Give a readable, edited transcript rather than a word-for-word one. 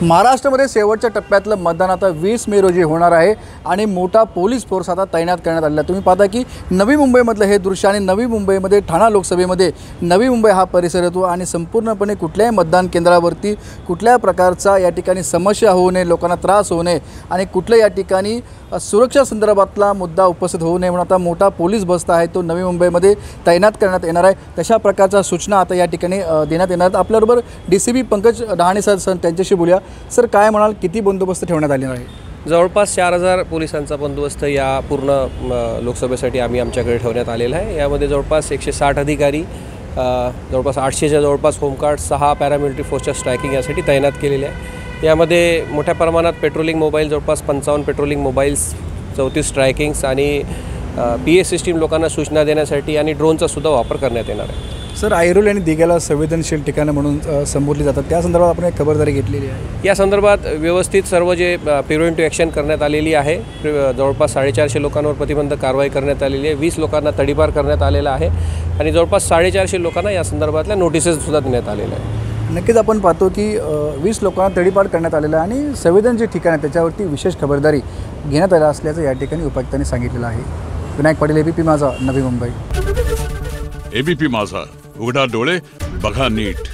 महाराष्ट्रामध्ये शेवटच्या टप्प्यातलं मतदान आता 20 मे रोजी होणार आहे आणि मोठा पोलीस फोर्स आता तैनात करण्यात आलेला आहे। तुम्ही पाहता की नवी मुंबईमधलं हे दृश्य आणि नवी मुंबईमध्ये ठाणा लोकसभेमध्ये नवी मुंबई हा परिसर येतो आणि संपूर्णपणे कुठल्याही मतदान केंद्रावरती कुठल्या प्रकारचा या ठिकाणी समस्या होऊ नये, लोकांना त्रास होऊ नये आणि कुठल्या या ठिकाणी सुरक्षा संदर्भातला मुद्दा उपस्थित होऊ नये म्हणून आता मोठा पोलीस बस्ता आहे तो नवी मुंबईमध्ये तैनात करण्यात येणार आहे। तशा प्रकारच्या सूचना आता या ठिकाणी देण्यात येणार आहेत। आपल्याबरोबर डीसीपी पंकज डहाणे सर त्यांच्याशी बोलूया। सर, काय म्हणाल, किती बंदोबस्त ठेवण्यात आलेला आहे? जवळपास 4000 पोलिसांचा बंदोबस्त या पूर्ण लोकसभेसाठी आम्ही आमच्याकडे ठेवण्यात आलेला आहे। यामध्ये जवळपास 160 अधिकारी, जवळपास 800च्या जवळपास होमगार्ड, 6 पॅरामिलिटरी फोर्सच्या स्ट्रायकिंग यासाठी तैनात केलेले आहे। यामध्ये मोठ्या प्रमाणात पेट्रोलिंग मोबाईल, जवळपास 55 पेट्रोलिंग मोबाईल्स, 34 स्ट्रायकिंग्स आणि PS सिस्टीम लोकांना सूचना देण्यासाठी आणि ड्रोनचा सुद्धा वापर करण्यात येणार आहे। सर, ऐरोली आणि दिघ्याला संवेदनशील ठिकाणं म्हणून संबोधली जातात, त्या संदर्भात आपण एक खबरदारी घेतलेली आहे? या संदर्भात व्यवस्थित सर्व जे प्रिव्हेंटिव्ह ॲक्शन करण्यात आलेली आहे। जवळपास 450 लोकांवर प्रतिबंधक कारवाई करण्यात आलेली आहे। 20 लोकांना तडीपार करण्यात आलेला आहे आणि जवळपास 450 लोकांना या संदर्भातल्या नोटिसेससुद्धा देण्यात आलेल्या आहे। नक्कीच आपण पाहतो की 20 लोकांना तडीपार करण्यात आलेलं आहे आणि संवेदनशील ठिकाण आहे त्याच्यावरती विशेष खबरदारी घेण्यात आली असल्याचं या ठिकाणी उपायुक्तांनी सांगितलेलं आहे। विनायक पाटील, ABP माझा, नवी मुंबई। ABP माझा, उघडा डोळे बघा नीट।